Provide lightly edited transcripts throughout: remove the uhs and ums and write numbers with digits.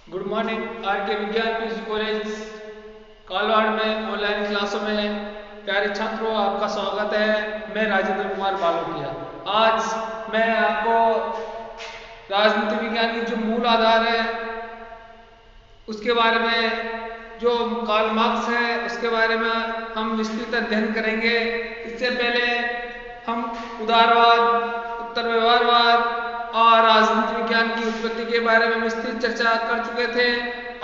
Good morning. Are के विज्ञान PG college Kalwar में ऑनलाइन क्लासों में प्यारे छात्रों, आपका स्वागत है। मैं राजेंद्र कुमार बालोटिया। आज मैं आपको राजनीति विज्ञान की जो मूल आधार है उसके बारे में, जो कार्ल मार्क्स है उसके बारे में हम विस्तृत अध्ययन करेंगे। इससे पहले हम उदारवाद, उत्तर व्यवहारवाद और राजनीति विज्ञान की उत्पत्ति के बारे में विस्तृत चर्चा कर चुके थे।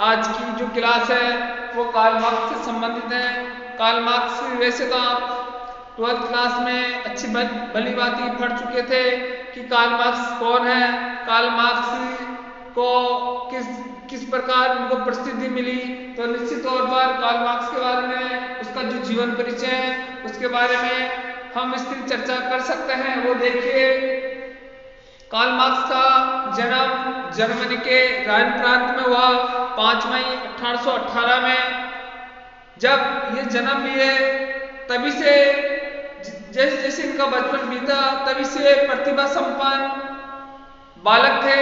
आज की जो क्लास है वो कार्ल मार्क्स से संबंधित है। कार्ल मार्क्स वैसे तो आप 12th क्लास में अच्छी भली भांति पढ़ चुके थे कि कार्ल मार्क्स कौन है, कार्ल मार्क्स को किस प्रकार उनको प्रसिद्धि मिली। तो निश्चित तौर पर कार्ल मार्क्स के बारे में, उसका जो जीवन परिचय है उसके बारे में हम विस्तृत चर्चा कर सकते हैं। वो देखिए, कार्ल मार्क्स का जन्म जर्मनी के राइन प्रांत में हुआ 5 मई 1818 में। जब ये जन्म लिए तभी से जैसे जैसे इनका बचपन बीता तभी से प्रतिभा संपन्न बालक थे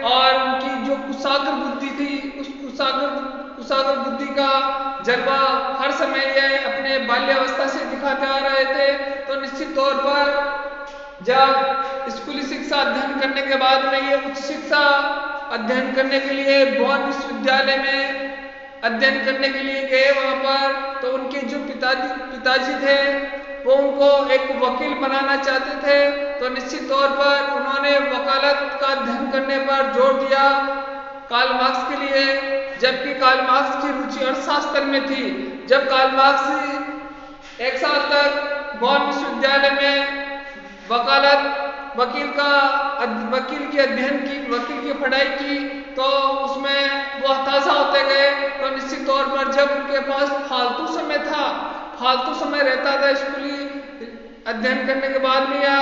और उनकी जो कुशाग्र बुद्धि थी उस कुशाग्र बुद्धि का जज्बा हर समय ये अपने बाल्यावस्था से दिखाते आ रहे थे। तो निश्चित तौर पर जब स्कूली शिक्षा अध्ययन करने के बाद में ये उच्च शिक्षा अध्ययन करने के लिए बॉन विश्वविद्यालय में अध्ययन करने के लिए गए वहां पर, तो उनके जो पिताजी थे वो उनको एक वकील बनाना चाहते थे। तो निश्चित तौर पर उन्होंने वकालत का अध्ययन करने पर जोर दिया कार्ल मार्क्स के लिए, जबकि कार्ल मार्क्स की रुचि अर्थशास्त्र में थी। जब कार्ल मार्क्स 1 साल तक बॉन विश्वविद्यालय में वकील की अध्ययन की, वकील की पढ़ाई की, तो उसमें वो हताशा होते गए। तो निश्चित तौर पर जब उनके पास फालतू समय रहता था स्कूली अध्ययन करने के बाद में या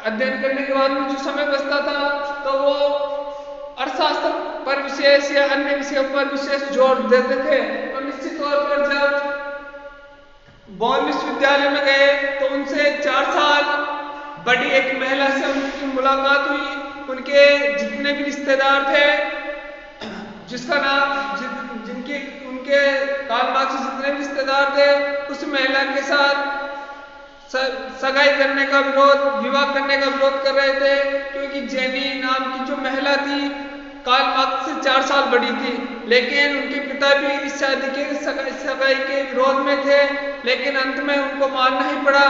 अध्ययन करने के बाद में जो समय बचता था, तो वो अर्थशास्त्र पर विशेष या अन्य विषयों पर विशेष जोर देते थे। तो निश्चित तौर पर जब बॉन विश्वविद्यालय में गए तो उनसे 4 साल बड़ी एक महिला से उनकी मुलाकात हुई। उनके जितने भी रिश्तेदार थे, जिसका नाम उनके कार्ल मार्क्स के जितने भी रिश्तेदार थे, उस महिला के साथ सगाई करने का विवाह करने का विरोध कर रहे थे, क्योंकि जेनी नाम की जो महिला थी कार्ल मार्क्स से 4 साल बड़ी थी। लेकिन उनके पिता भी इस शादी के सगाई के विरोध में थे, लेकिन अंत में उनको मानना ही पड़ा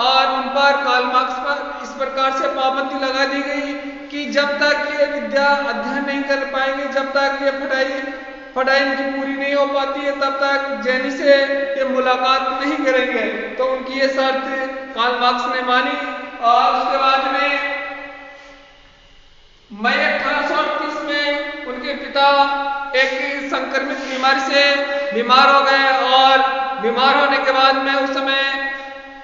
और उन पर कार्ल मार्क्स पर इस प्रकार से पाबंदी लगा दी गई कि जब तक ये विद्या अध्ययन नहीं कर पाएंगे, जब तक ये पढ़ाई इनकी पूरी नहीं हो पाती है, तब तक जेनी से ये मुलाकात नहीं करेंगे। तो उनकी ये शर्त कार्ल मार्क्स ने मानी और उसके बाद में मई 1838 में उनके पिता एक संक्रमित बीमारी से बीमार हो गए और बीमार होने के बाद में उस समय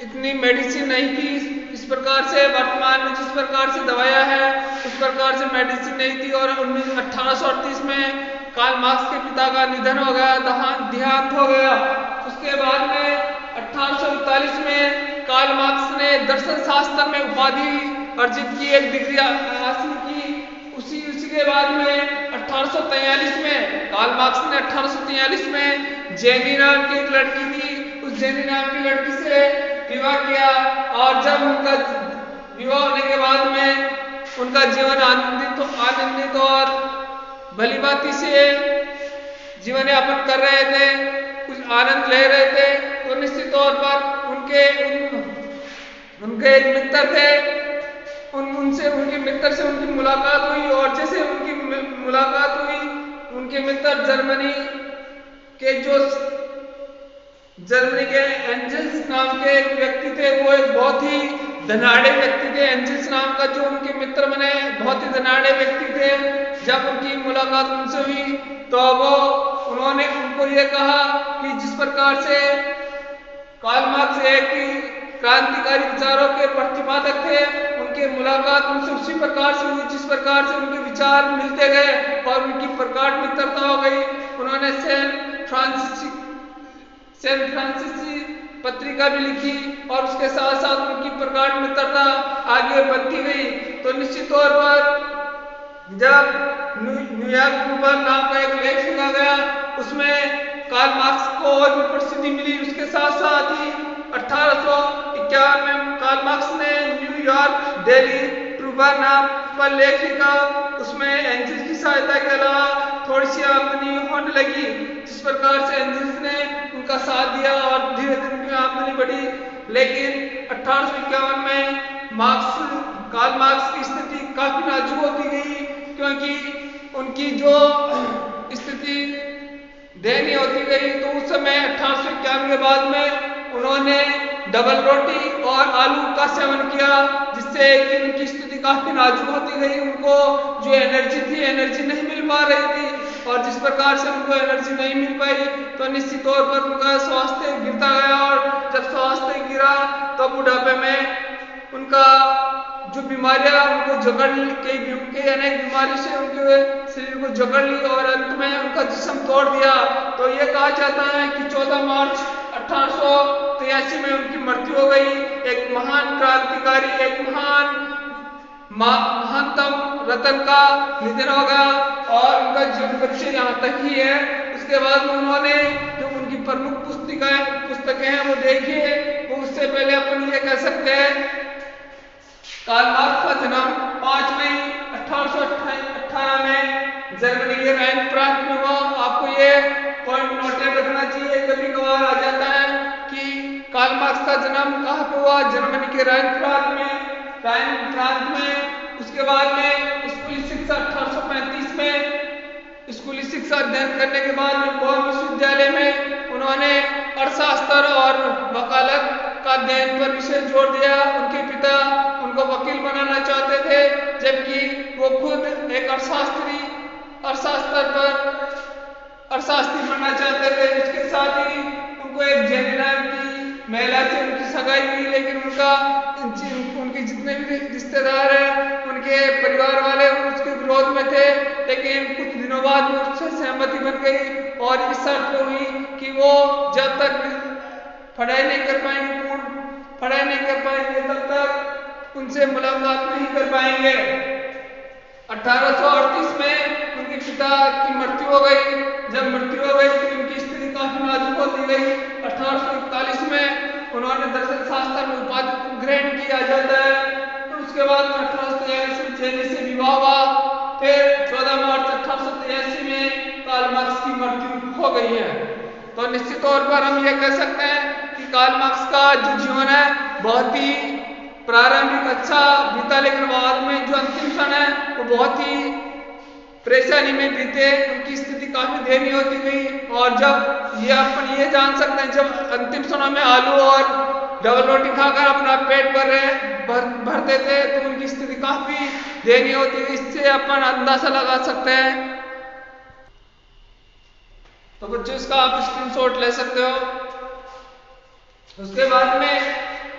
इतनी मेडिसिन नहीं थी। इस प्रकार से वर्तमान में जिस प्रकार से दवाइयां हैं उस प्रकार से मेडिसिन नहीं थी और 1838 में कार्ल मार्क्स के पिता का निधन हो गया, देहांत हो गया। उसके बाद में 1841 में कार्ल मार्क्स ने दर्शन शास्त्र में उपाधि अर्जित की, एक डिग्री हासिल की। उसी के बाद में 1843 में कार्ल मार्क्स ने 1843 में जेनी नाम की एक लड़की थी, उस जेनी नाम की लड़की से विवाह किया और जब उनका विवाह होने के बाद में उनका जीवन आनंदित और भली भांति से जीवन यापन कर रहे थे, कुछ आनंद ले रहे थे। तो निश्चित तौर पर उनके एक मित्र थे, उनके मित्र से उनकी मुलाकात हुई और जैसे उनकी मुलाकात हुई, उनके मित्र जर्मनी के एंजल्स नाम के एक व्यक्ति थे। वो एक बहुत ही धनाढ़े व्यक्ति थे। एंजल्स नाम का जो उनके मित्र बने बहुत ही धनाढ़े व्यक्ति थे। जब उनकी मुलाकात उनसे हुई तो उन्होंने उनको ये कहा कि जिस प्रकार से कार्ल मार्क्स एक क्रांतिकारी विचारों के प्रतिपादक थे, उनकी मुलाकात उनसे उसी प्रकार से हुई जिस प्रकार से उनके विचार मिलते गए और उनकी प्रगाढ़ मित्रता हो गई। उन्होंने सैन फ्रांसिसी पत्रिका भी लिखी और उसके साथ साथ उनकी प्रगाढ़ मित्रता आगे बढ़ती गई। तो निश्चित तौर पर जब न्यूयॉर्क ट्रिब्यून नाम का एक लेख लिखा गया, उसमें कार्ल मार्क्स को और भी प्रसिद्धि मिली। उसके साथ साथ ही 1851 में कार्ल मार्क्स ने न्यूयॉर्क डेली ट्रिब्यून नाम पर लेख लिखा, उसमें एंजल्स की सहायता के अलावा थोड़ी सी आमदनी होने लगी, जिस प्रकार से एंजल्स ने उनका साथ दिया और धीरे धीरे उनकी आमदनी बढ़ी। लेकिन 1851 में कार्ल मार्क्स की स्थिति काफी नाजुक होती गई, क्योंकि उनकी जो स्थिति दयनीय होती गई। तो उस समय 1851 के बाद में उन्होंने डबल रोटी और आलू का सेवन किया, जिससे कि उनकी स्थिति काफी नाजुक होती गई। उनको जो एनर्जी थी, एनर्जी नहीं मिल पा रही थी, और जिस प्रकार से उनको एनर्जी नहीं मिल पाई तो निश्चित तौर पर उनका स्वास्थ्य गिरता गया, और जब स्वास्थ्य गिरा तो बुढ़ापे में उनका जो बीमारियां उनको जकड़ ली, कई अनेक बीमारी से उनके शरीर को जकड़ ली और अंत में उनका जिस्म तोड़ दिया। तो ये कहा जाता है कि 14 मार्च 1883 में उनकी मृत्यु हो गई। एक महान क्रांतिकारी, एक महानतम रत्न का निधन हो गया, और उनका जीवन परिचय यहाँ तक ही है। उसके बाद में उन्होंने जो उनकी प्रमुख पुस्तकें हैं वो देखिए। वो उससे पहले अपन ये कह सकते हैं, कार्ल मार्क्स का जन्म 5 मई 1818 में जर्मनी के राइन प्रांत में हुआ। आपको ये पॉइंट नोटेड रखना चाहिए, कभी कभार आ जाता है कि कार्ल मार्क्स का जन्म कहाँ पे हुआ, जर्मनी के राइन प्रांत में। उसके बाद में स्कूली शिक्षा 1835 में स्कूली शिक्षा अध्ययन करने के बाद में बॉन विश्वविद्यालय में उन्होंने अर्थशास्त्र और वकालत का अध्ययन पर विशेष जोर दिया। उनके पिता उनको वकील बनाना चाहते थे, जबकि वो खुद एक अर्थशास्त्री बनना चाहते थे। उसके साथ ही उनको एक जेनी नाम की महिला से उनकी सगाई हुई, लेकिन उनके जितने भी रिश्तेदार हैं, उनके परिवार वाले उसके विरोध में थे। लेकिन कुछ दिनों बाद में उससे सहमति बन गई, और इस शर्त पे हुई कि वो जब तक पढ़ाई नहीं कर पाएंगे तब तक उनसे मुलाकात नहीं कर पाएंगे। 1838 में उनके पिता की मृत्यु हो गई। जब मृत्यु हो गई तो उनकी स्थिति काफी नाजुक होती गई। 1841 में उन्होंने दर्शन शास्त्र में उपाधि ग्रहण किया जाता है। तो उसके बाद 1843 में जेनी से विवाह हुआ। फिर 14 मार्च 1883 में कार्ल मार्क्स की मृत्यु हो गई है। तो निश्चित तौर पर हम ये कह सकते हैं कि कार्ल मार्क्स का जो जीवन है बहुत ही प्रारंभिक अच्छा बीता, लेकिन बाद में जो अंतिम क्षण है वो बहुत ही परेशानी में बीते। उनकी स्थिति काफी दयनीय होती गई, और जब ये अपन ये जान सकते हैं, जब अंतिम क्षणों में आलू और डबल रोटी खाकर अपना पेट भरते थे तो उनकी स्थिति काफी दयनीय होती है। इससे अपन अंदाजा लगा सकते हैं। तो बच्चों इसका आप स्क्रीनशॉट ले सकते हो। उसके बाद में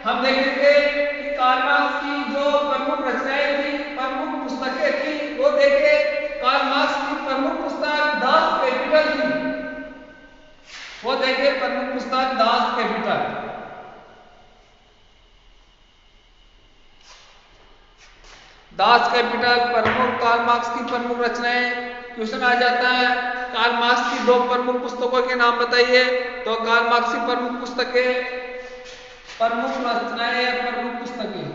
हम देखेंगे कि कार्ल मार्क्स की जो प्रमुख रचनाएं थी, प्रमुख पुस्तकें थी, वो देखे। कार्ल मार्क्स की प्रमुख पुस्तक दास कैपिटल थी, वो देखे प्रमुख पुस्तक दास कैपिटल। दास कैपिटल प्रमुख कार्ल मार्क्स की प्रमुख रचनाएं। क्वेश्चन आ जाता है कार्ल मार्क्स की 2 प्रमुख पुस्तकों के नाम बताइए। तो कार्ल मार्क्स की प्रमुख पुस्तकें, प्रमुख रचनाएं या प्रमुख पुस्तकें,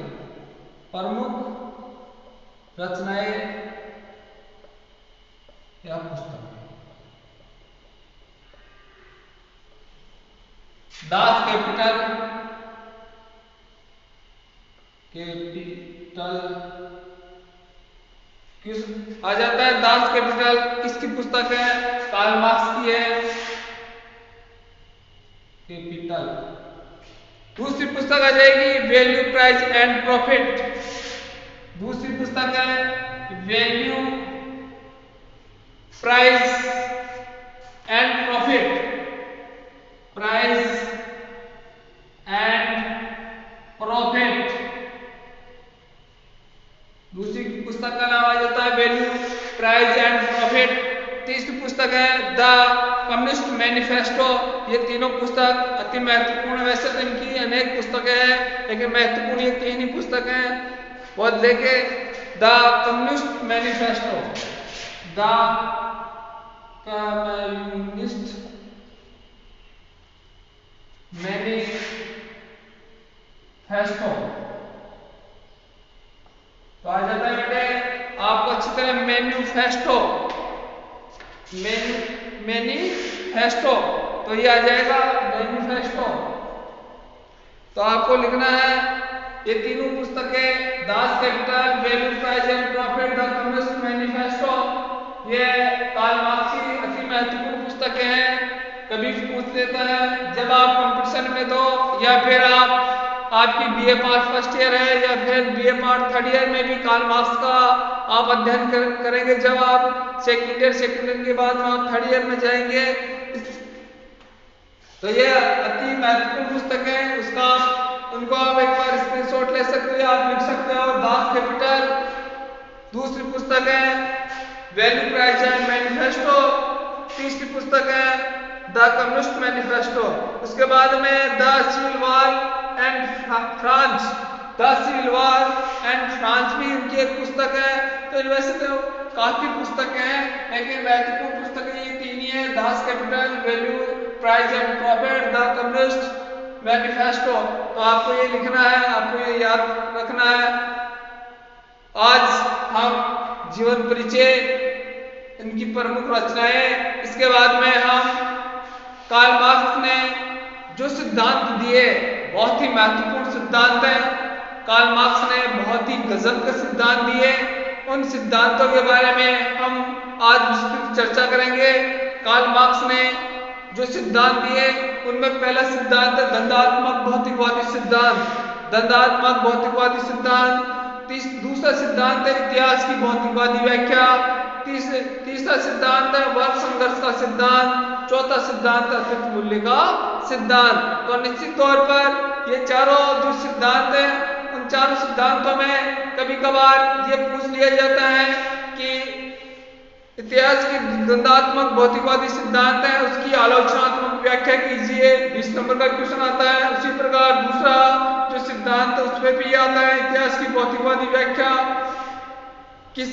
प्रमुख रचनाएं या पुस्तक। दास कैपिटल किस आ जाता है। दास कैपिटल किसकी पुस्तक है? कार्ल मार्क्स की है, कैपिटल। दूसरी पुस्तक आ जाएगी वैल्यू, प्राइस एंड प्रॉफिट। दूसरी पुस्तक है value, price and profit. Price and profit दूसरी पुस्तक का नाम आ जाता है वैल्यू, प्राइस एंड प्रॉफिट। तीसरी पुस्तक है द कम्युनिस्ट मैनिफेस्टो। ये तीनों पुस्तक अति महत्वपूर्ण, वैसे तो इनकी अनेक पुस्तकें हैं लेकिन महत्वपूर्ण ये 3 ही पुस्तक हैं। और देखे the communist manifesto, the communist manifesto. तो आ जाता है बेटे आपको अच्छी तरह मैन्युफेस्टो, मैनिफेस्टो, तो ये आ जाएगा मैनिफेस्टो। तो आपको लिखना है ये तीनों पुस्तकें Das Kapital, value, price and profit, the communist manifesto, ये कार्ल मार्क्स की अति महत्वपूर्ण पुस्तकें हैं। कभी पूछ लेता है जब आप कंपटीशन में दो या फिर आपकी बीए पार्ट फर्स्ट ईयर है या फिर बीए पार्ट थर्ड ईयर में भी कार्ल मार्क्स का आप अध्ययन करेंगे। जब आप सेकेंड ईयर के बाद में आप थर्ड ईयर में जाएंगे तो ये अति महत्वपूर्ण पुस्तक है। उसका उनको आप एक बार स्क्रीनशॉट ले सकते हो, आप लिख सकते हो दास कैपिटल। दूसरी पुस्तक है वैल्यू, प्राइस एंड मैनिफेस्टो। तीसरी पुस्तक है द कम्युनिस्ट मैनिफेस्टो। उसके बाद में the civil war and France, the civil war and France भी उनकी एक पुस्तक है। तो वैसे तो काफी पुस्तकें हैं लेकिन महत्वपूर्ण पुस्तकें ये तीन ही है, Das Kapital, value, price and profit, the communist manifesto. तो आपको ये लिखना है, आपको ये याद रखना है। आज हम जीवन परिचय, इनकी प्रमुख रचनाएं, इसके बाद में हम कार्ल मार्क्स ने जो सिद्धांत दिए बहुत ही महत्वपूर्ण सिद्धांत है। कार्ल मार्क्स ने बहुत ही गजब के सिद्धांत दिए, उन सिद्धांतों के बारे में हम आज विस्तृत चर्चा करेंगे। कार्ल मार्क्स ने जो सिद्धांत दिए उनमें पहला सिद्धांत है द्वंद्वात्मक भौतिकवादी सिद्धांत, द्वंद्वात्मक भौतिकवादी सिद्धांत। दूसरा सिद्धांत है इतिहास की भौतिकवादी व्याख्या। तीसरा सिद्धांत है वर्ग संघर्ष का सिद्धांत। चौथा सिद्धांत है अतिरिक्त मूल्य का सिद्धांत। तो निश्चित तौर पर ये चारों जो सिद्धांत है उन चारों सिद्धांतों में कभी कभार ये पूछ लिया जाता है कि इतिहास की द्वंद्वात्मक भौतिकवादी सिद्धांत है उसकी आलोचनात्मक व्याख्या कीजिए, 20 नंबर का क्वेश्चन आता है। उसी प्रकार दूसरा जो सिद्धांत है उसमें भी आता है इतिहास की भौतिकवादी व्याख्या, किस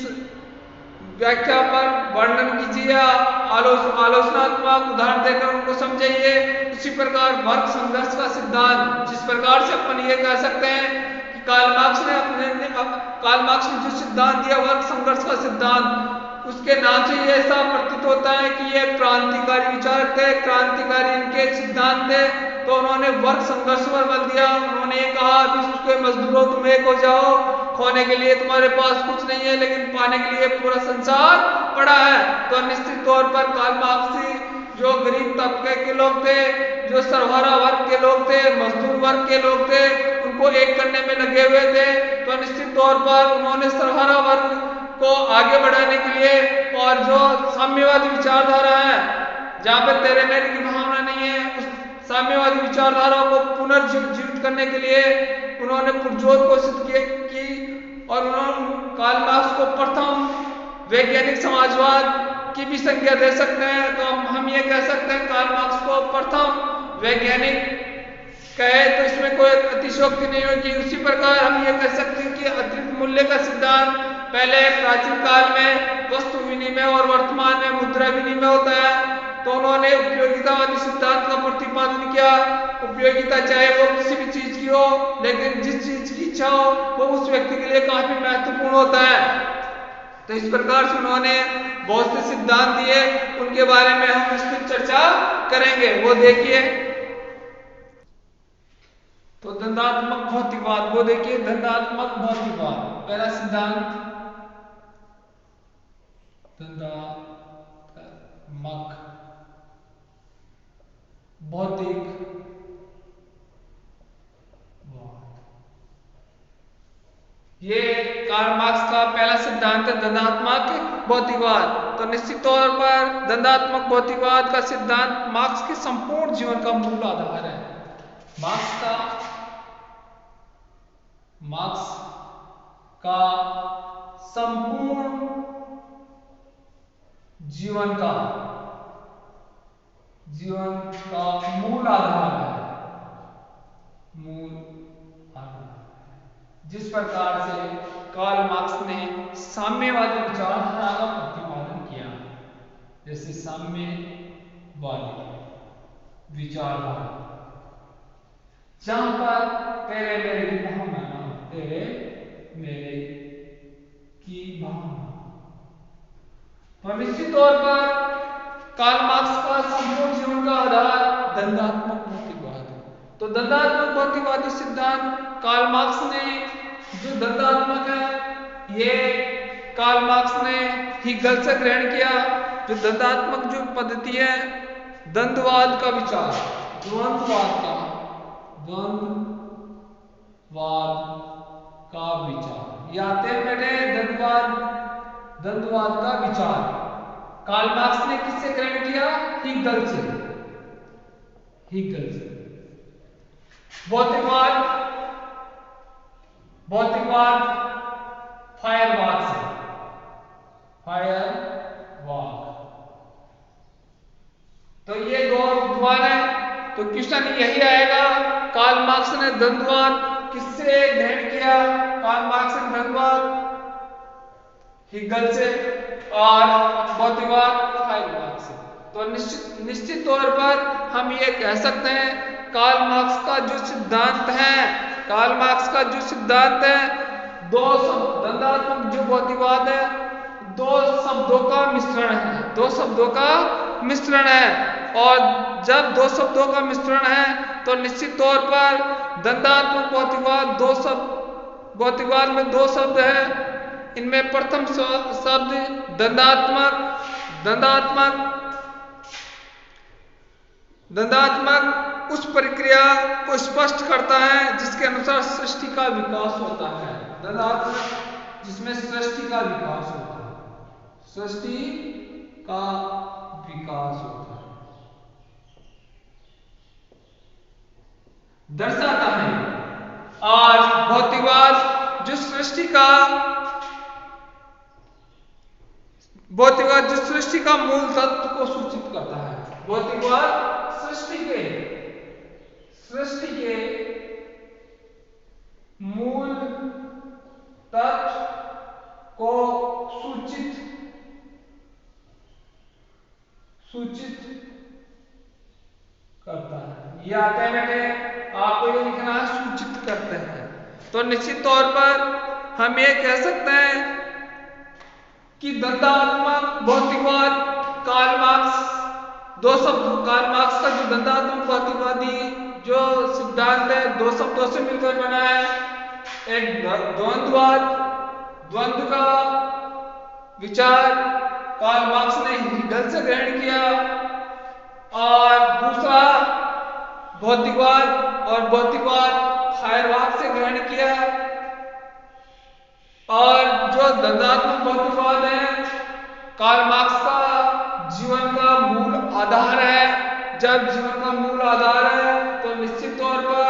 व्याख्या पर वर्णन कीजिए, आलोचनात्मक उदाहरण देकर उनको समझाइए। उसी प्रकार वर्ग संघर्ष का सिद्धांत, जिस प्रकार से अपन ये कह सकते हैं कि कार्ल मार्क्स ने जो सिद्धांत दिया वर्ग संघर्ष का सिद्धांत, उसके नाम से ये ऐसा प्रतीत होता है कि ये क्रांतिकारी विचारक थे, क्रांतिकारी इनके सिद्धांत थे। तो उन्होंने वर्ग संघर्ष पर बल दिया। उन्होंने ये कहा विश्व के मजदूरों तुम एक हो जाओ, खोने के लिए तुम्हारे पास कुछ नहीं है लेकिन पाने के लिए पूरा संसार पड़ा है। तो निश्चित तौर पर कार्ल मार्क्स जो गरीब तबके के लोग थे, जो सर्वहारा वर्ग के लोग थे, मजदूर वर्ग के लोग थे, उनको एक करने में लगे हुए थे। तो निश्चित तौर पर उन्होंने सर्वहारा वर्ग को आगे बढ़ाने के लिए और जो साम्यवादी विचारधारा है जहां पर तेरे मेरे की भावना नहीं है, उस साम्यवादी विचारधारा को पुनर्जीवित करने के लिए उन्होंने पुरजोर कोशिश की और उन्होंने कार्ल मार्क्स को प्रथम वैज्ञानिक समाजवाद की भी संज्ञा दे सकते हैं। तो हम ये कह सकते हैं कार्ल मार्क्स को प्रथम वैज्ञानिक कहे तो इसमें कोई अतिशयोक्ति नहीं होगी। उसी प्रकार हम ये कह सकते हैं कि अतिरिक्त मूल्य का सिद्धांत पहले प्राचीन काल में वस्तु विनिमय और वर्तमान में मुद्रा विनिमय होता है। तो उन्होंने उपयोगितावादी सिद्धांत का प्रतिपादन किया। उपयोगिता चाहे वो किसी भी चीज की हो लेकिन जिस चीज की इच्छा हो वो उस व्यक्ति के लिए काफी महत्वपूर्ण होता है। तो इस प्रकार से उन्होंने बहुत से सिद्धांत दिए, उनके बारे में हम विस्तृत चर्चा करेंगे। वो देखिए तो द्वंद्वात्मक भौतिकवाद, वो देखिए द्वंद्वात्मक भौतिकवाद पहला सिद्धांत द्वंद्वात्मक भौतिकवाद, ये कार्ल मार्क्स का पहला सिद्धांत है द्वंद्वात्मक भौतिकवाद। तो निश्चित तौर पर द्वंद्वात्मक भौतिकवाद का सिद्धांत मार्क्स के संपूर्ण जीवन का मूल आधार है। मार्क्स का संपूर्ण जीवन का मूल आधार है, जिस प्रकार से कार्ल मार्क्स ने साम्यवादी विचारधारा का प्रतिपादन किया। जैसे साम्यवादी विचारधारा, जहां पर तेरे मेरे की भावना ना हो, तेरे मेरे की भावना। तो निश्चित तौर पर कार्ल मार्क्स का संपूर्ण जीवन का आधार दंडात्मक भौतिकवाद है। तो दंडात्मक भौतिकवादी सिद्धांत कार्ल मार्क्स ने जो दंडात्मक है, ये कार्ल मार्क्स ने हीगल से ग्रहण किया। जो दंडात्मक जो पद्धति है, द्वंद्ववाद का विचार, द्वंद्ववाद का विचार, या द्वंद्ववाद का विचार कार्ल मार्क्स ने किससे ग्रहण किया? हीगल से। भौतिकवाद फायरवाद से। तो ये दो द्वार है। तो क्वेश्चन यही आएगा, कार्ल मार्क्स ने द्वंद्ववाद किससे ग्रहण किया? कार्ल मार्क्स ने द्वंद्ववाद हीगल से और भौतिकवाद फायरवाद से। तो निश्चित तौर पर हम ये कह सकते हैं, कार्ल मार्क्स का जो सिद्धांत है, दो दंडात्मक जो भौतिकवाद है, दो शब्दों का मिश्रण है। और जब दो शब्दों का मिश्रण है तो निश्चित तौर पर दंडात्मक भौतिकवाद में दो शब्द है। इनमें प्रथम शब्द दंडात्मक उस प्रक्रिया को स्पष्ट करता है जिसके अनुसार सृष्टि का विकास होता है। दंडात्मक जिसमें सृष्टि का विकास होता है, दर्शाता है। और भौतिकवाद जो सृष्टि का मूल तत्व को सूचित करता है। भौतिकवाद सृष्टि के मूल तत्व को सूचित करता है। या आपको ये लिखना है, सूचित करते हैं। तो निश्चित तौर पर हम ये कह सकते हैं कि दंडात्मक भौतिकवाद कार्ल मार्क्स का जो दंडात्मक भौतिकवादी जो सिद्धांत है, दो शब्दों से मिलकर बना है। एक द्वंद्व का विचार कार्ल मार्क्स ने हीगल से ग्रहण किया, और दूसरा भौतिकवाद फायरवाद से ग्रहण किया। और जो दंडात्मक भौतिकवाद है, कार्ल मार्क्स का जीवन का मूल आधार है। जब जीवन का मूल आधार है तो निश्चित तौर पर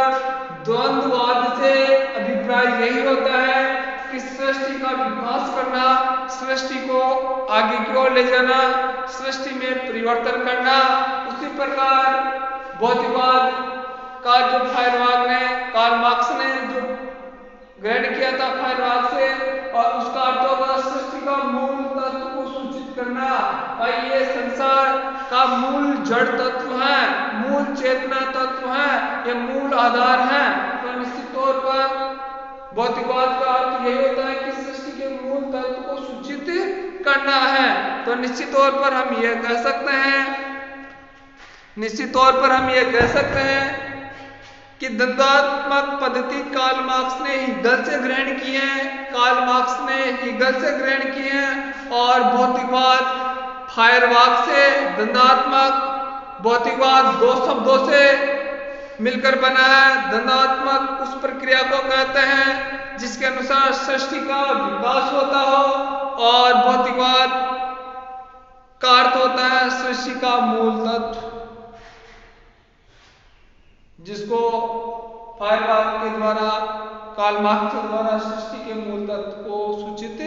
द्वंद्ववाद से अभिप्राय यही होता है कि सृष्टि का विकास करना, सृष्टि को आगे की ओर ले जाना, सृष्टि में परिवर्तन करना। उसी प्रकार भौतिकवाद का जो कार्ल मार्क्स ने जो ग्रहण किया था फायरवाद से, और उसका अर्थ होगा सृष्टि का मूल तत्व को सूचित करना। और ये संसार का मूल जड़ तत्व है, मूल चेतना तत्व है, ये मूल आधार है। तो निश्चित तौर पर भौतिकवाद का अर्थ यही होता है कि सृष्टि के मूल तत्व को सूचित करना है। तो निश्चित तौर पर हम ये कह सकते हैं कि दंडात्मक पद्धति कार्ल मार्क्स ने हीगल से ग्रहण की है, और भौतिकवाद फायरवाद से दंडात्मक भौतिकवाद दो शब्दों से मिलकर बना है। दंडात्मक उस प्रक्रिया को कहते हैं जिसके अनुसार सृष्टि का विकास होता हो, और भौतिकवाद का अर्थ होता है सृष्टि का मूल तत्व, जिसको फायरवाद के द्वारा, कार्ल मार्क्स के द्वारा सृष्टि के मूल तत्व को सूचित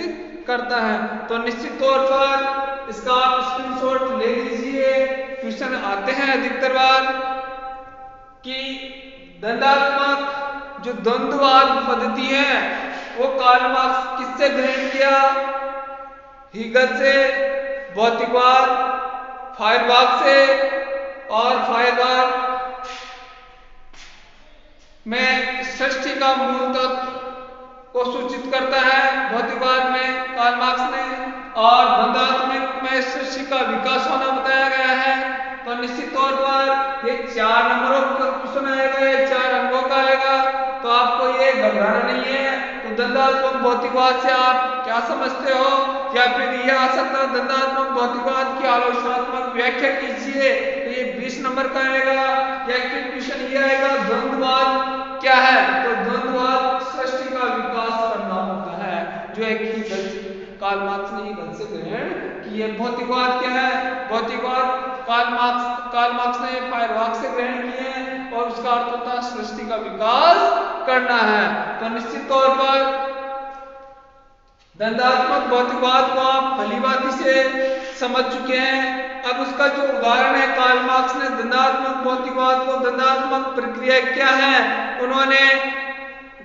करता है। तो निश्चित तौर पर इसका आप स्क्रीनशॉट ले लीजिए। क्वेश्चन आते हैं अधिकतर बार कि दंडात्मक जो द्वंद्ववाद पद्धति है वो कार्ल मार्क्स किससे ग्रहण किया? हीगल से। भौतिकवाद फायरबाग से और फायरबाग में सृष्टि का मूल तत्व को सूचित करता है भौतिकवाद में कार्ल मार्क्स ने, और द्वंद्वात्मक में सृष्टि का विकास होना बताया गया है। तो निश्चित तौर पर ये 4 नंबरों का क्वेश्चन आएगा, ये 4 अंकों का आएगा, तो आपको ये घबराना नहीं है। तो द्वंद्वात्मक भौतिकवाद से आप क्या समझते हो, या फिर ये आ सकता है द्वंद्वात्मक भौतिकवाद की आलोचनात्मक व्याख्या कीजिए, तो ये 20 नंबर का आएगा। या फिर क्वेश्चन ये आएगा द्वंद्ववाद क्या है, तो द्वंद्ववाद सृष्टि का विकास करना होता है, जो एक ही कार्ल मार्क्स ने ही गलत से ग्रहण कि ये भौतिकवाद क्या है, भौतिकवाद कार्ल मार्क्स ने फायरबाग से ग्रहण किए हैं और उसका अर्थ होता है सृष्टि का विकास करना है। तो निश्चित तौर पर द्वंद्वात्मक भौतिकवाद को आप भलीभांति से समझ चुके हैं। अब उसका जो उदाहरण है, कार्ल मार्क्स ने द्वंद्वात्मक भौतिकवाद को, द्वंद्वात्मक प्रक्रिया क्या है, उन्होंने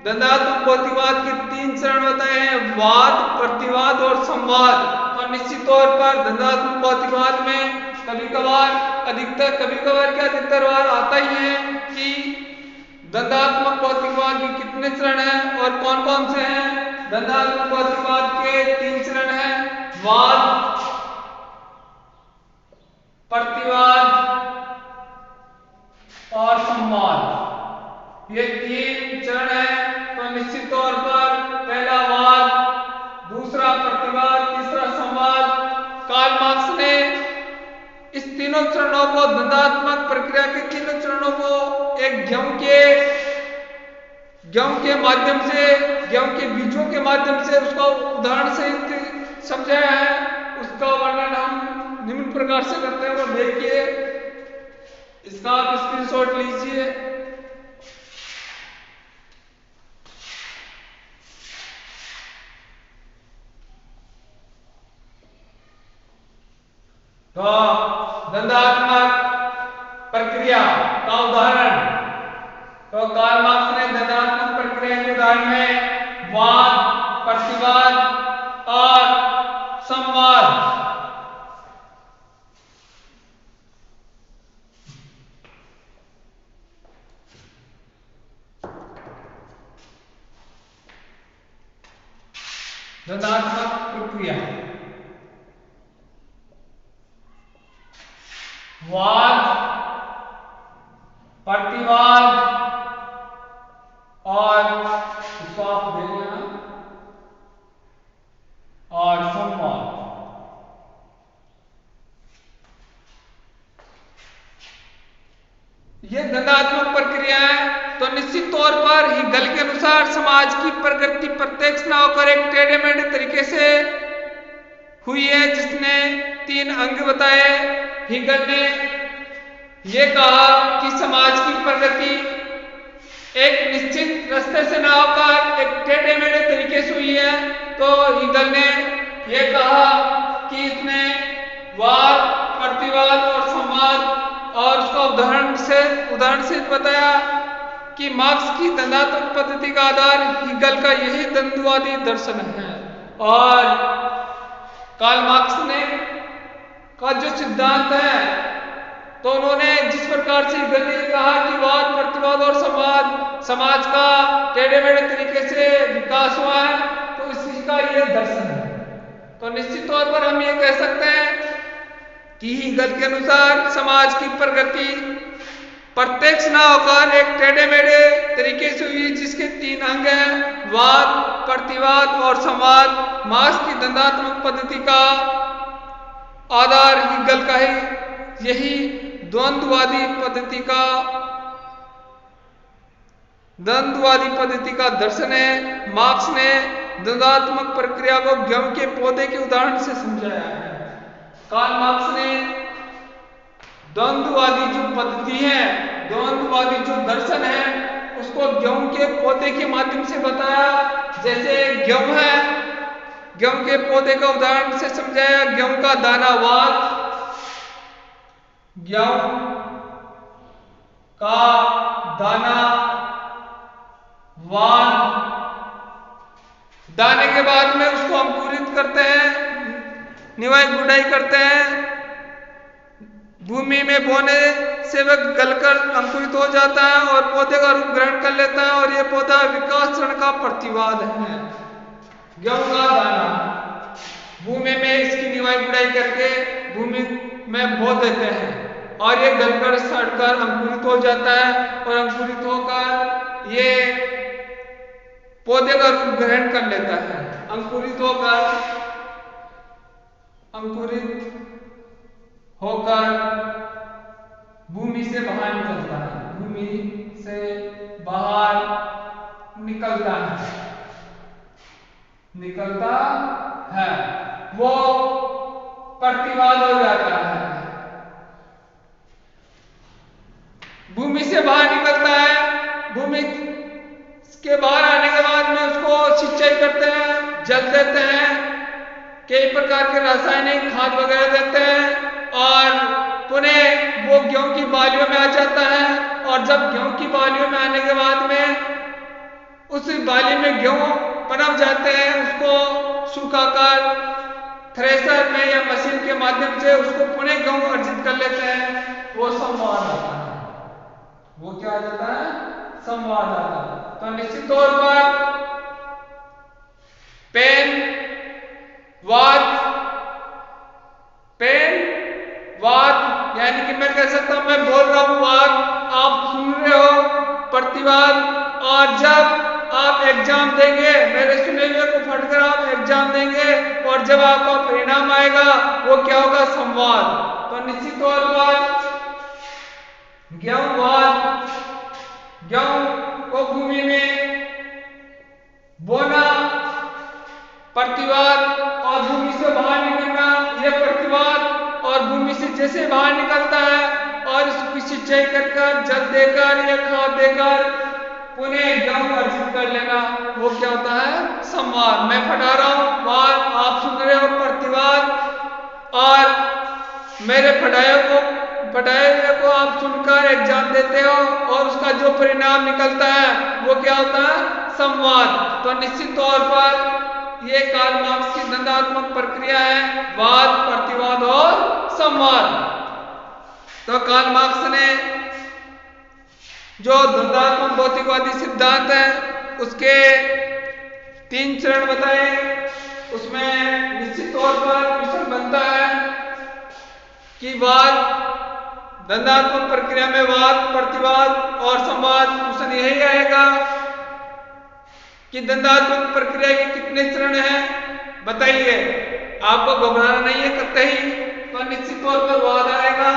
द्वंद्वात्मक भौतिकवाद के 3 चरण बताए हैं, वाद, प्रतिवाद और संवाद। तो निश्चित तौर पर द्वंद्वात्मक भौतिकवाद में कभी कभार क्या अधिकतर बार आता ही है कि द्वंद्वात्मक भौतिकवाद के कितने चरण हैं और कौन कौन से हैं। द्वंद्वात्मक भौतिकवाद के 3 चरण हैं, वाद, प्रतिवाद और संवाद, ये 3 चरण हैं। तो निश्चित तौर पर पहला वाद, दूसरा प्रतिवाद, तीसरा संवाद। कार्ल मार्क्स ने इस तीनों चरणों को, द्वंद्वात्मक प्रक्रिया के तीनों चरणों को एक गेहूं के माध्यम से, गेहूं के बीजों के माध्यम से उसका उदाहरण सहित समझाया है। उसका वर्णन हम निम्न प्रकार से करते हैं, वो देखिए, इसका आप स्क्रीनशॉट लीजिए। तो द्वंद्वात्मक प्रक्रिया का उदाहरण, तो कार्ल मार्क्स ने द्वंद्वात्मक प्रक्रिया के उदाहरण में वाद, प्रतिवाद और संवाद। द्वंद्वात्मक प्रक्रिया, वाद, प्रतिवाद और इसको आप देख लेना, और संवाद। ये द्वंद्वात्मक प्रक्रिया है। तो निश्चित तौर पर हीगल के अनुसार समाज की प्रगति प्रत्यक्ष न होकर एक टेढ़े मेढ़े तरीके से हुई है, जिसने 3 अंग बताए। हीगल ने यह कहा कि समाज की प्रगति एक निश्चित रास्ते से न होकर एक टेढ़े मेढ़े तरीके से हुई है। तो हीगल ने यह कहा कि इसमें वाद, प्रतिवाद और संवाद, और उसका उदाहरण से बताया कि मार्क्स की द्वंद्वात्मक पद्धति का आधार हीगल का यही द्वंद्ववादी दर्शन है। और कार्ल मार्क्स ने का जो सिद्धांत है, तो उन्होंने जिस प्रकार से हीगल ने कहा कि वाद, प्रतिवाद और संवाद समाज का टेढ़े मेढ़े तरीके से विकास हुआ है, तो इसी का यह दर्शन है। तो निश्चित तौर पर हम ये कह सकते हैं कि हीगल के अनुसार समाज की प्रगति प्रत्यक्ष न होकर एक टेढ़े मेढ़े तरीके से हुई, जिसके 3 अंग हैं, वाद, प्रतिवाद और संवाद। मार्क्स की द्वंद्वात्मक पद्धति का आधार हीगल का ही यही द्वंद्ववादी पद्धति का दर्शन है। मार्क्स ने द्वंद्वात्मक प्रक्रिया को गेहूं के पौधे के उदाहरण से समझाया है। कार्ल मार्क्स ने द्वंद्ववादी जो पद्धति है, द्वंद्ववादी जो दर्शन है, उसको गेहूं के पौधे के माध्यम से बताया। जैसे गेहूं है, गेहूं के पौधे का उदाहरण से समझाया। गेहूं का दाना वाद, गेहूं का दाना वाद, दाने के बाद में उसको अंकुरित करते हैं, निवाई गुड़ाई करते हैं, भूमि में बोने से वह गलकर अंकुरित हो जाता है और पौधे का रूप ग्रहण कर लेता है और यह पौधा विकास चरण का प्रतिवाद है। गेहूं का दाना भूमि में इसकी निवाई गुड़ाई करके भूमि में बो देते हैं और ये गलकर सड़कर अंकुरित हो जाता है और अंकुरित होकर ये पौधे का रूप ग्रहण कर लेता है। अंकुरित होकर भूमि से बाहर निकलता है। भूमि से बाहर निकलता है वो प्रतिवाद हो जाता है। भूमि से बाहर निकलता है, भूमि के बाहर आने के बाद में उसको सिंचाई करते हैं, जल देते हैं, कई प्रकार के रासायनिक खाद वगैरह देते हैं और पुनः वो गेहूं की बालियों में आ जाता है। और जब गेहूं की बालियों में आने के बाद में उस बाली में गेहूं पनप जाते हैं, उसको सुखाकर थ्रेसर में या मशीन के माध्यम से उसको पुनः गेहूं अर्जित कर लेते हैं। वो संवाद आता है। वो क्या आ जाता है? संवाद आता है। तो निश्चित तौर पर पेन वाद यानी कि मैं कह सकता हूं, मैं बोल रहा हूं वाद, आप सुन रहे हो प्रतिवाद। और जब आप एग्जाम देंगे, मेरे सुने हुए को फटकर आप एग्जाम देंगे और जब आपका परिणाम आएगा वो क्या होगा? संवाद। तो निश्चित तौर पर गेहूं को भूमि में बोना प्रतिवाद और भूमि से बाहर निकलना यह प्रतिवाद। और भूमि से जैसे बाहर निकलता है और इसकी सिंचाई कर जल देकर या खाद देकर पुनः गेहूं अर्जित कर लेना, वो क्या होता है? संवाद। मैं पढ़ा रहा हूं वाद, आप सुन रहे हो प्रतिवाद और मेरे पढ़ाए हुए को आप सुनकर एग्जाम देते हो और उसका जो परिणाम निकलता है वो क्या होता है? संवाद। तो निश्चित तौर पर ये कार्ल मार्क्स की द्वंद्वात्मक प्रक्रिया है, वाद, प्रतिवाद और संवाद। तो कार्ल मार्क्स ने जो द्वंद्वात्मक भौतिकवादी सिद्धांत है उसके 3 चरण बताए। उसमें निश्चित तौर पर प्रश्न बनता है कि वाद द्वंद्वात्मक प्रक्रिया में वाद, प्रतिवाद और संवाद, प्रश्न यही आएगा कि द्वंद्वात्मक प्रक्रिया के कितने चरण हैं बताइए। आपको घबराना नहीं है कतई। तो निश्चित तौर पर वाद आएगा,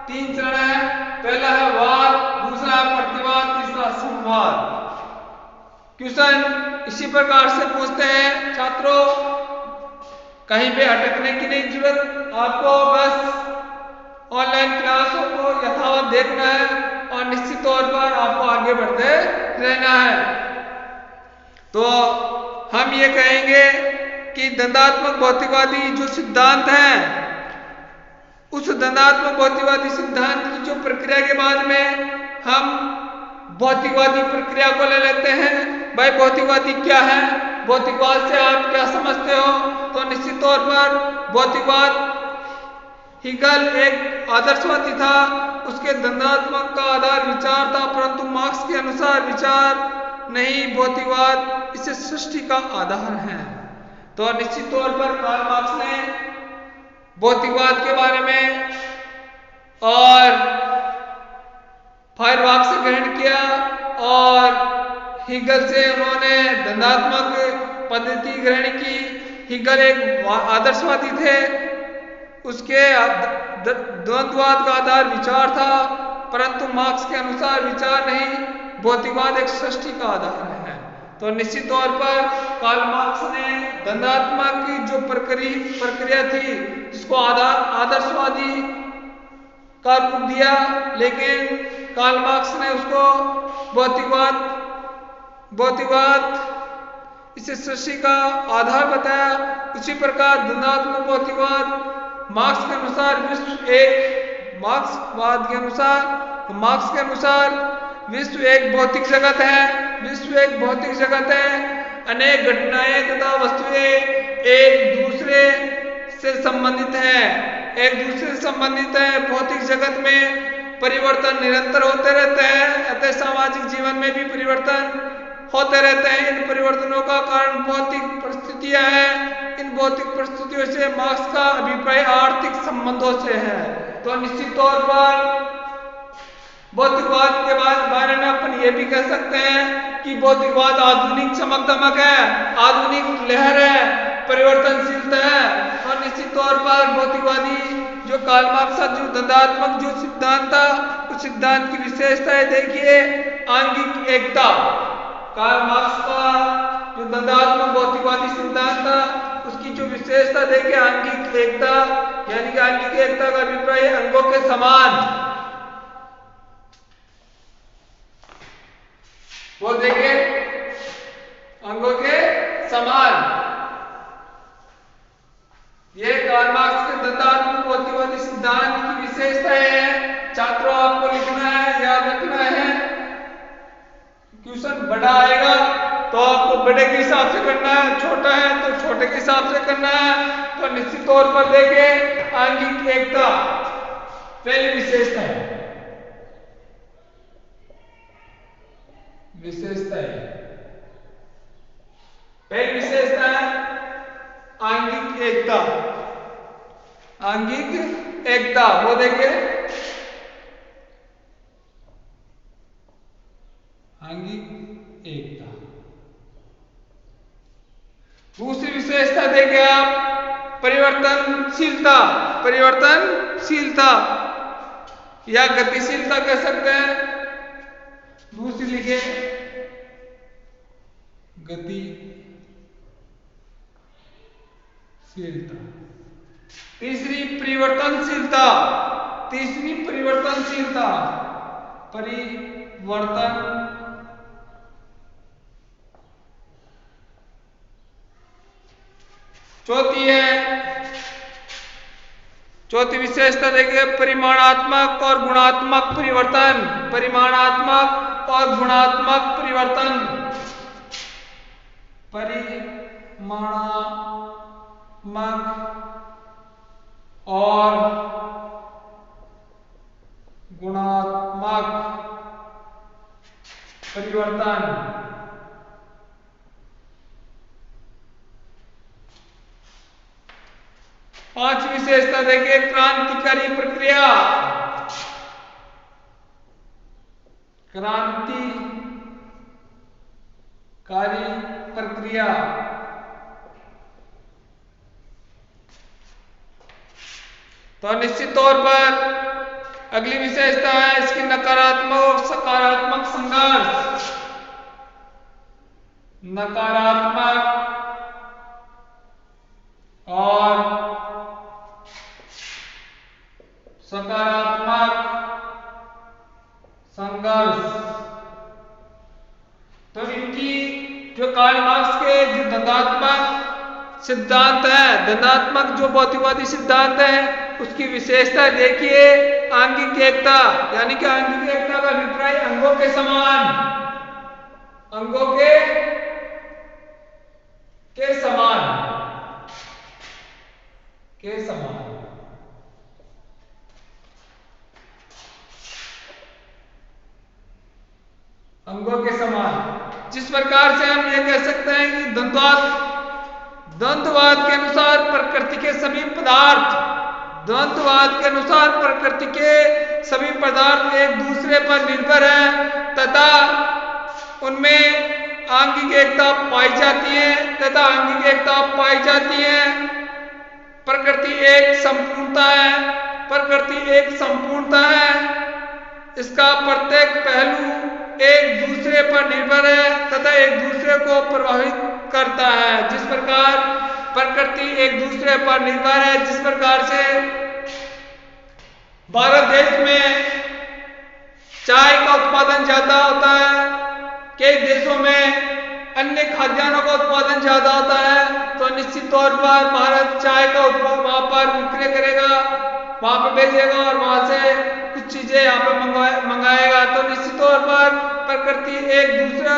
3 चरण है। पहला है वाद, दूसरा है प्रतिवाद, तीसरा संवाद। क्वेश्चन इसी प्रकार से पूछते हैं छात्रों, कहीं पे अटकने की नहीं जरूरत, आपको बस ऑनलाइन क्लासों को यथावत देखना है और निश्चित तौर पर आपको आगे बढ़ते रहना है। तो हम ये कहेंगे कि द्वंद्वात्मक भौतिकवादी जो सिद्धांत है, उस द्वंद्वात्मक भौतिकवादी सिद्धांत की जो प्रक्रिया के बाद में हम भौतिकवादी प्रक्रिया को ले लेते हैं। भाई भौतिकवादी क्या है, भौतिकवाद से आप क्या समझते हो? तो निश्चित तौर पर भौतिकवाद हिगल एक आदर्शवादी था, उसके द्वंद्वात्मक का आधार विचार था, परंतु मार्क्स के अनुसार विचार नहीं, भौतिकवाद इसे सृष्टि का आधार है। तो निश्चित तौर पर कार्ल मार्क्स ने भौतिकवाद के बारे में और फायरबाख से ग्रहण किया और हिगल से उन्होंने द्वंद्वात्मक पद्धति ग्रहण की। हिगल एक आदर्शवादी थे, उसके द्वंद्ववाद का आधार विचार था, परंतु मार्क्स के अनुसार विचार नहीं, भौतिकवाद एक सृष्टि का आधार है। तो निश्चित तौर पर कार्ल मार्क्स ने द्वंद्वात्मक की जो प्रक्रिया थी जिसको आदर्शवादी का रूप दिया, लेकिन कार्ल मार्क्स ने उसको भौतिकवाद इसे सृष्टि का आधार बताया। उसी प्रकार द्वंद्वात्मक भौतिकवाद मार्क्स के अनुसार मार्क्स के अनुसार विश्व एक भौतिक जगत है। विश्व एक भौतिक जगत है, अनेक घटनाएं तथा वस्तुएं एक दूसरे से संबंधित हैं एक दूसरे से संबंधित है। भौतिक जगत में परिवर्तन निरंतर होते रहते हैं, अतः सामाजिक जीवन में भी परिवर्तन होते रहते हैं। इन परिवर्तनों का कारण भौतिक परिस्थितियां हैं। इन भौतिक परिस्थितियों से मार्क्स का अभिप्राय आर्थिक संबंधों से है। तो निश्चित तौर पर भौतिकवाद के बारे में अपन ये भी कह सकते हैं कि भौतिकवाद आधुनिक चमक दमक है, आधुनिक लहर है, परिवर्तनशीलता है। और निश्चित तौर पर भौतिकवादी जो कार्ल मार्क्स का जो द्वंद्वात्मक जो सिद्धांत था, उस सिद्धांत की विशेषताएं देखिए। आंगिक एकता, कार्ल मार्क्स का जो द्वंद्वात्मक भौतिकवादी सिद्धांत था, उसकी जो विशेषता देखिए आंगिक एकता, यानी कि आंगिक एकता का अभिप्राय अंगों के समान। वो देखिए अंगों के समान, ये कार्ल मार्क्स के द्वंद्वात्मक भौतिकवादी सिद्धांत की विशेषता है। छात्रों आपको लिखना है, याद रखना है। क्वेश्चन बड़ा आएगा तो आपको बड़े के हिसाब से करना है, छोटा है तो छोटे के हिसाब से करना है। तो निश्चित तौर पर देखें आंगिक एकता पहली विशेषता है, पहली विशेषता है आंगिक एकता। आंगिक एकता वो देखिए, आंगिक एकता। दूसरी विशेषता देखिए आप परिवर्तनशीलता, परिवर्तनशीलता या गतिशीलता कह सकते हैं। दूसरी लिखिए गतिशीलता। तीसरी परिवर्तनशीलता, तीसरी परिवर्तनशीलता, परिवर्तन चौथी है, चौथी विशेषता देखिए परिमाणात्मक और गुणात्मक परिवर्तन, परिमाणात्मक और गुणात्मक परिवर्तन, परिमाणात्मक और गुणात्मक परिवर्तन। पांचवी विशेषता देखिए क्रांतिकारी प्रक्रिया, क्रांतिकारी प्रक्रिया। तो निश्चित तौर पर अगली विशेषता है इसकी नकारात्मक और सकारात्मक संघर्ष, नकारात्मक और सकारात्मक संघर्ष। तो इनकी जो कार्ल मार्क्स के जो द्वंद्वात्मक सिद्धांत है, द्वंद्वात्मक जो भौतिकवादी सिद्धांत है, उसकी विशेषता देखिए आंगिक एकता, यानी कि आंगिक एकता का अभिप्राय अंगों के समान, अंगों के समान, के समान। अंगों के समान, जिस प्रकार से हम ये कह सकते हैं कि द्वंद्ववाद के अनुसार प्रकृति के सभी पदार्थ, द्वंद्ववाद के अनुसार प्रकृति के सभी पदार्थ एक दूसरे पर निर्भर हैं तथा उनमें आंगिक एकता पाई जाती है, तथा आंगिक एकता पाई जाती है। प्रकृति एक संपूर्णता है, प्रकृति एक संपूर्णता है। इसका प्रत्येक पहलू एक दूसरे पर निर्भर है तथा एक दूसरे को प्रभावित करता है। जिस प्रकार प्रकृति एक दूसरे पर निर्भर है, जिस प्रकार से भारत देश में चाय का उत्पादन ज्यादा होता है, कई देशों में अन्य खाद्यान्नों का उत्पादन ज्यादा होता है, तो निश्चित तौर पर भारत चाय का उत्पादन वहां पर विक्रय करेगा, वहां पे भेजेगा और वहां से कुछ चीजें यहाँ पे मंगाएगा। तो निश्चित तौर पर प्रकृति एक दूसरे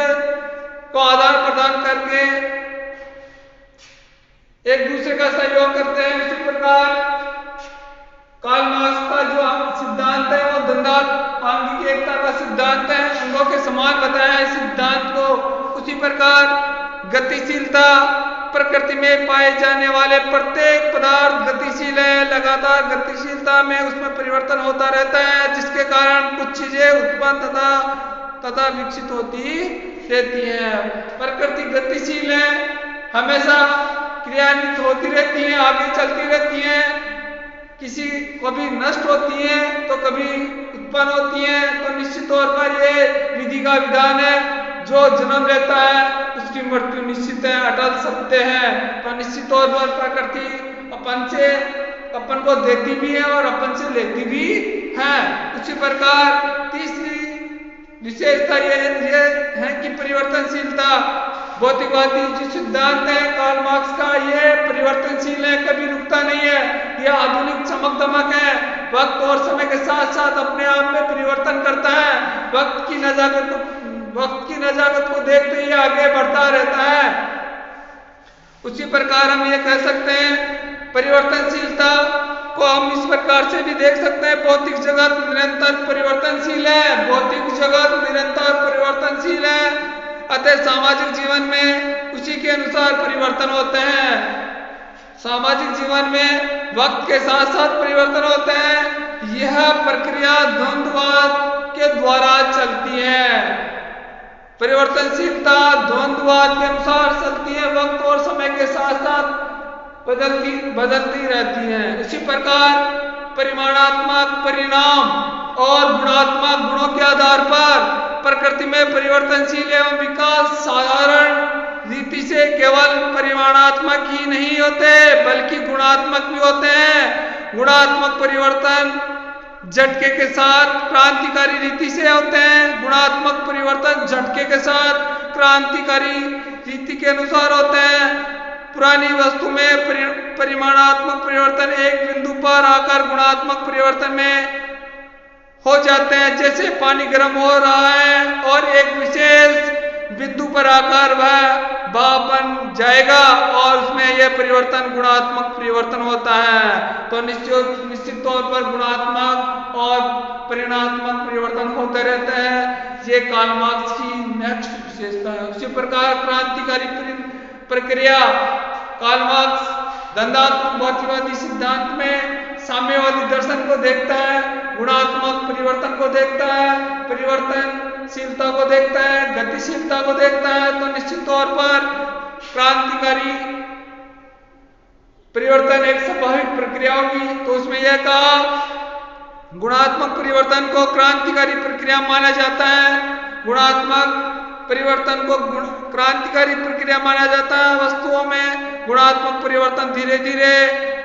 को आदान प्रदान करके एक दूसरे का सहयोग करते हैं। इसी प्रकार कार्ल मार्क्स का जो सिद्धांत है वो द्वंद्वात्मक आंगिक एकता का सिद्धांत है, अंगों के समान बताया है इस सिद्धांत को। उसी प्रकार गतिशीलता, प्रकृति में पाए जाने वाले प्रत्येक पदार्थ गतिशील है, लगातार गतिशीलता में उसमें परिवर्तन होता रहता है, जिसके कारण कुछ चीजें उत्पन्न तथा विकसित होती रहती हैं। प्रकृति गतिशील है, हमेशा क्रियान्वित होती रहती है, आगे चलती रहती है, किसी कभी नष्ट होती है तो कभी उत्पन्न होती है। तो निश्चित तौर पर ये विधि का विधान है, जो जन्म लेता है उसकी मृत्यु निश्चित है, अटल सत्य है। तो निश्चित तौर पर प्रकृति अपन को देती भी है और अपन से लेती भी है। उसी प्रकार तीसरी विशेषता ये है कि परिवर्तनशीलता, भौतिकवादी जो सिद्धांत है कार्ल मार्क्स का, ये परिवर्तनशील है, कभी रुकता नहीं है, यह आधुनिक चमक दमक है, वक्त और समय के साथ साथ अपने आप में परिवर्तन करता है, वक्त की नजाकत को देखते ही आगे बढ़ता रहता है। उसी प्रकार हम ये कह सकते हैं परिवर्तनशीलता को हम इस प्रकार से भी देख सकते हैं, भौतिक जगत निरंतर परिवर्तनशील है, भौतिक जगत निरंतर परिवर्तनशील है, अतः सामाजिक जीवन में उसी के अनुसार परिवर्तन होते हैं। सामाजिक जीवन में वक्त के साथ साथ परिवर्तन होते हैं, यह प्रक्रिया द्वंद्ववाद के द्वारा चलती है। परिवर्तनशीलता द्वंद्ववाद के अनुसार चलती है, वक्त और समय के साथ साथ बदलती रहती है। इसी प्रकार परिमाणात्मक परिणाम और गुणात्मक गुणों के आधार पर प्रकृति में परिवर्तनशील एवं विकास साधारण रीति से केवल परिमाणात्मक ही नहीं होते बल्कि गुणात्मक भी होते हैं। गुणात्मक परिवर्तन झटके के साथ क्रांतिकारी रीति से होते हैं, गुणात्मक परिवर्तन झटके के साथ क्रांतिकारी रीति के अनुसार होते हैं। पुरानी वस्तु में परिमाणात्मक परिवर्तन एक बिंदु पर आकर गुणात्मक परिवर्तन में हो जाते हैं, जैसे पानी गर्म हो रहा है और एक विशेष बिंदु पर आकर वह भाप बन जाएगा और उसमें यह परिवर्तन गुणात्मक परिवर्तन होता है। तो निश्चित तौर पर गुणात्मक और परिणात्मक परिवर्तन होते रहते हैं, ये कार्ल मार्क्स की नेक्स्ट विशेषता है। उसी प्रकार क्रांतिकारी प्रक्रिया कार्ल मार्क्स द्वंद्वात्मक भौतिकवादी सिद्धांत में साम्यवादी दर्शन को देखता है, गुणात्मक परिवर्तन को देखता है, परिवर्तनशीलता को देखता है, गतिशीलता को देखता है। तो निश्चित तौर पर क्रांतिकारी परिवर्तन एक स्वाभाविक प्रक्रिया होगी, तो उसमें यह कहा गुणात्मक परिवर्तन को क्रांतिकारी प्रक्रिया माना जाता है, गुणात्मक परिवर्तन को क्रांतिकारी प्रक्रिया माना जाता है। वस्तुओं में गुणात्मक परिवर्तन धीरे धीरे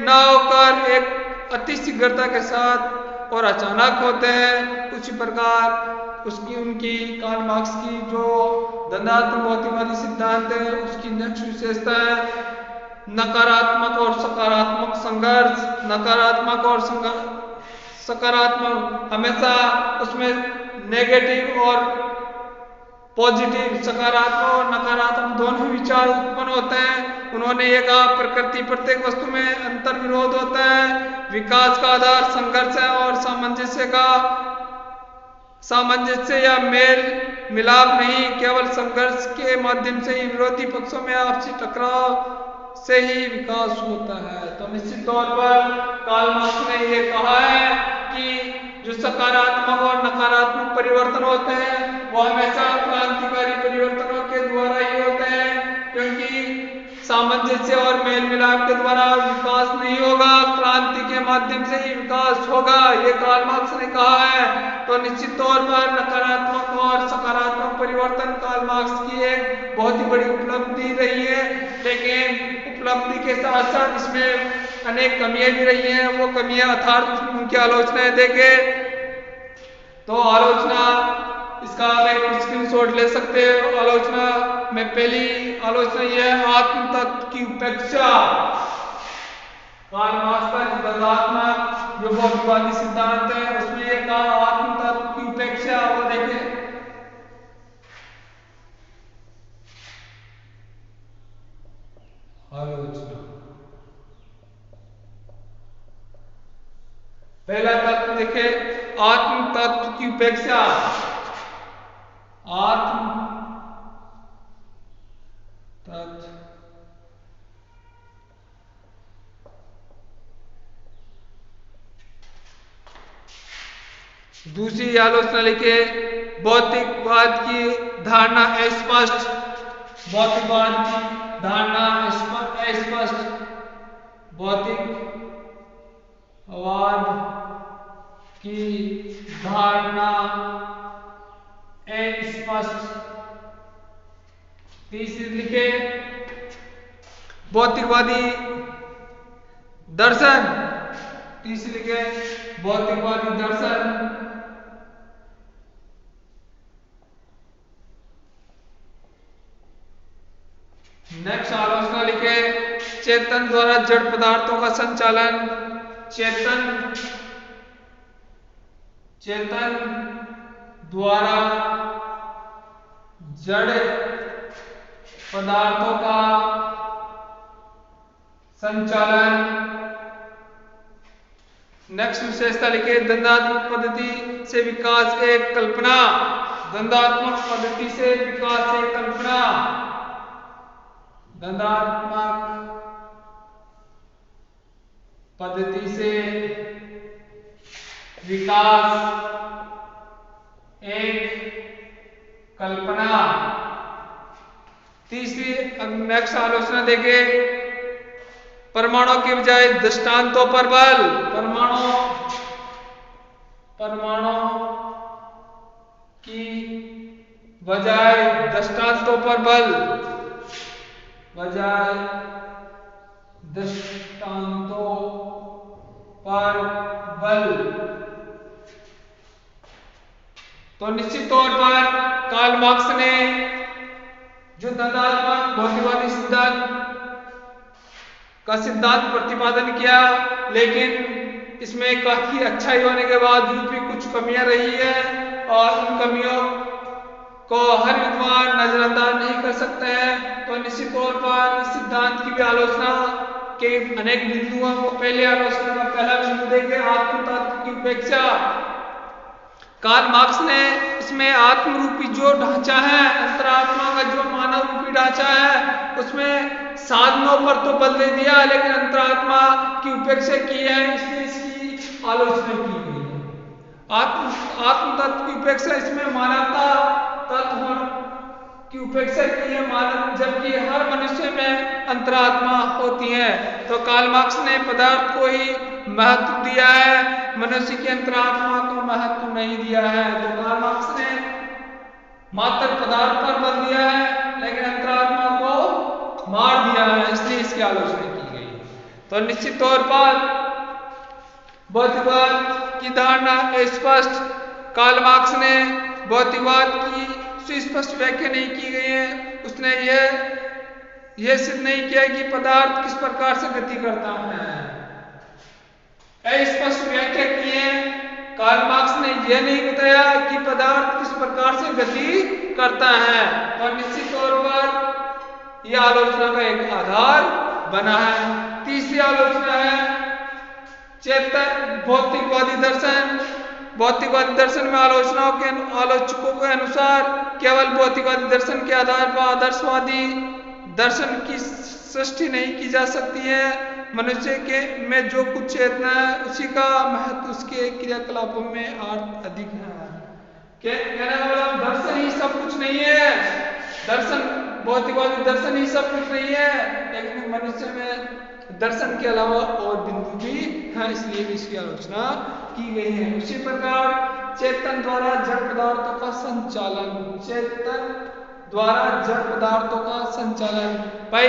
न होकर एक अति शीघ्रता के साथ और अचानक होते हैं। उसी प्रकार उनकी कार्ल मार्क्स की जो द्वंद्वात्मक भौतिकवादी सिद्धांत है उसकी नेक्स्ट विशेषता है नकारात्मक और सकारात्मक संघर्ष। नकारात्मक और सकारात्मक, हमेशा उसमें नेगेटिव और पॉजिटिव, सकारात्मक और नकारात्मक दोनों विचार उत्पन्न होते हैं। उन्होंने ये कहा प्रकृति प्रत्येक वस्तु में अंतर विरोध होता है, विकास का आधार संघर्ष है और सामंजस्य या मेल मिलाप नहीं, केवल संघर्ष के माध्यम से ही विरोधी पक्षों में आपसी टकराव से ही विकास होता है। तो निश्चित तौर पर कार्ल मार्क्स ने ये कहा है कि जो सकारात्मक और नकारात्मक परिवर्तन होते हैं वो हमेशा क्रांतिकारी परिवर्तनों के द्वारा ही होते हैं, क्योंकि सामंजस्य और मेल मिलाप के द्वारा विकास नहीं होगा, क्रांति के माध्यम से ही विकास होगा, ये कार्ल मार्क्स ने कहा है। तो निश्चित तौर पर नकारात्मक और सकारात्मक परिवर्तन कार्ल मार्क्स की एक बहुत ही बड़ी उपलब्धि रही है, लेकिन उपलब्धि के साथ साथ इसमें अनेक कमियां भी रही हैं। वो कमियां अर्थात उनकी आलोचनाएं देखे तो आलोचना इसका आप एक स्क्रीनशॉट ले सकते हो। आलोचना में पहली आलोचना यह है आत्म तत्व की उपेक्षा। कार्ल मार्क्स का द्वंद्वात्मक जो भौतिकवादी सिद्धांत है उसमें यह कहा आत्म तत्व की उपेक्षा। वो देखें आलोचना देखे आत्म तत्व की उपेक्षा, आत्म तत्व। दूसरी आलोचना लिखे भौतिकवाद की धारणा अस्पष्ट, भौतिकवाद की धारणा अस्पष्ट, भौतिकवाद की धारणा अस्पष्ट। तीसरी लिखे भौतिकवादी दर्शन, तीसरी लिखे भौतिकवादी दर्शन। नेक्स्ट आलोचना लिखे चेतन द्वारा जड़ पदार्थों का संचालन, चेतन द्वारा जड़ पदार्थों का संचालन। नेक्स्ट विशेषता लिखे द्वंद्वात्मक पद्धति से विकास एक कल्पना, द्वंद्वात्मक पद्धति से विकास एक कल्पना, द्वंद्वात्मक पद्धति से विकास एक कल्पना। तीसरी नेक्स्ट आलोचना देखें परमाणु के बजाय दृष्टांतों पर बल, परमाणु की बजाय दृष्टांतों पर बल, बजाय दृष्टांतों पर बल। तो निश्चित तौर पर कार्ल मार्क्स ने जो द्वंद्वात्मक भौतिकवादी सिद्धांत का सिद्धांत प्रतिपादन किया, लेकिन इसमें काफी अच्छाई होने के बावजूद भी कुछ कमियां रही है और उन कमियों को हर विद्वान नजरअंदाज नहीं कर सकते हैं। तो निश्चित तौर पर इस सिद्धांत की भी आलोचना के अनेक बिंदुओं को पहले आलोचना का पहला बिंदु देखे आत्म तत्व की उपेक्षा। कार्ल मार्क्स ने इसमें आत्म रूपी जो ढांचा है, अंतरात्मा का जो मानव रूपी ढांचा है, उसमें साधनों पर तो बल दे दिया लेकिन अंतरात्मा की उपेक्षा की है, इसलिए इसकी आलोचना की गई है। आत्म तत्व की उपेक्षा, इसमें मानवता तत्व की उपेक्षा की है, मानव जबकि हर मनुष्य में अंतरात्मा होती है। तो कार्ल मार्क्स ने पदार्थ को ही महत्व दिया है, मनुष्य की अंतरात्मा को महत्व नहीं दिया है। तो कार्ल मार्क्स ने मात्र पदार्थ पर बल दिया है लेकिन अंतरात्मा को मार दिया है, इसलिए इसकी आलोचना की गई। तो निश्चित तौर पर भौतिकवाद की धारणा स्पष्ट, कार्ल मार्क्स ने भौतिकवाद की सुस्पष्ट व्याख्या नहीं की गई है। उसने यह सिद्ध नहीं किया कि पदार्थ किस प्रकार से गति करता है, स्पष्ट व्याख्या की है। कार्ल मार्क्स ने यह नहीं बताया कि पदार्थ किस प्रकार से गति करता है। और निश्चित तौर पर यह आलोचना का एक आधार बना है। तीसरी आलोचना है चेतन भौतिकवादी दर्शन। भौतिकवादी दर्शन में आलोचकों के अनुसार केवल भौतिकवादी दर्शन के आधार पर आदर्शवादी दर्शन की सृष्टि नहीं की जा सकती है। मनुष्य के में जो कुछ चेतना है उसी का महत्व उसके क्रियाकलापों में अधिक है। कहने का मतलब दर्शन ही सब कुछ नहीं है, दर्शन भौतिकवादी दर्शन ही सब कुछ नहीं है, लेकिन मनुष्य में दर्शन के अलावा और बिंदु भी हैं, इसलिए भी इसकी आलोचना की गई है। उसी प्रकार चेतन द्वारा जड़ पदार्थों का संचालन, चेतन द्वारा जड़ पदार्थों का संचालन। भाई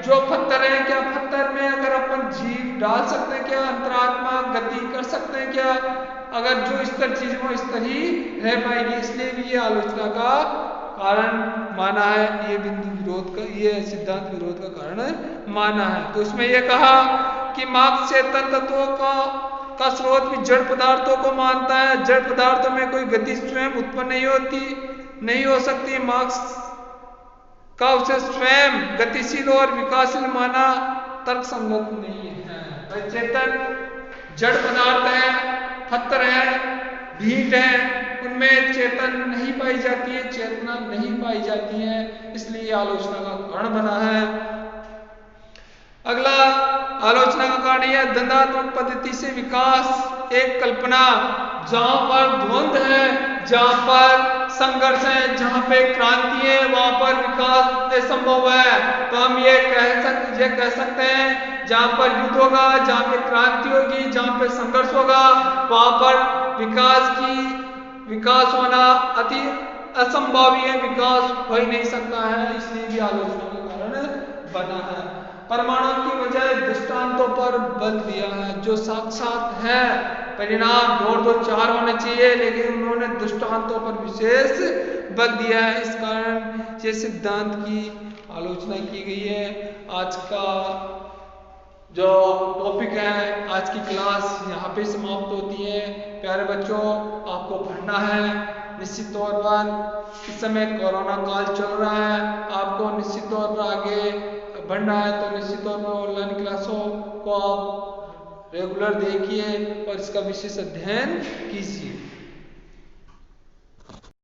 जो पत्थर है, क्या पत्थर में अगर अपन जीव डाल सकते हैं, क्या अंतरात्मा गति कर सकते हैं, क्या अगर जो स्तर चीज हो इस तरह ही रह पाएगी, इसलिए भी ये आलोचना का कारण माना है, ये बिंदु विरोध का, ये सिद्धांत विरोध का कारण माना है। तो इसमें यह कहा कि मार्क्स चेतन तत्वों का स्रोत भी जड़ पदार्थों को मानता है। जड़ पदार्थों में कोई गति स्वयं उत्पन्न नहीं हो सकती। मार्क्स का उसे स्वयं गतिशील और विकासशील माना तर्क संगत नहीं है। चेतन जड़ पदार्थ है, हतर है, ढीठ है, उनमें चेतन नहीं पाई जाती है, चेतना नहीं पाई जाती है, इसलिए आलोचना का कारण बना है। अगला आलोचना का कारण यह द्वंद्वात्मक पद्धति से विकास एक कल्पना, जहां पर द्वंद्व है, जहां पर संघर्ष है, जहां पे क्रांति है, वहां पर विकास असंभव है। तो हम ये कह सकते हैं जहां पर युद्ध होगा, जहां पे क्रांति होगी, जहां पे संघर्ष होगा, वहां पर विकास होना अति असंभव है, विकास हो ही नहीं सकता है, इसलिए भी आलोचना का कारण बना है। परमाणु की बजाय दृष्टांतों पर बल दिया है, जो साक्षात है, परिणाम 2 2 4 होने चाहिए, लेकिन उन्होंने दृष्टांतों पर विशेष बल दिया है, इस कारण ये सिद्धांत की आलोचना की गई है। आज का जो टॉपिक है, आज की क्लास यहाँ पे समाप्त होती है। प्यारे बच्चों, आपको पढ़ना है निश्चित तौर पर। इस समय कोरोना काल चल रहा है, आपको निश्चित तौर पर आगे बढ़ना है, तो निश्चित तौर पर ऑनलाइन क्लासों को आप रेगुलर देखिए और इसका विशेष अध्ययन कीजिए।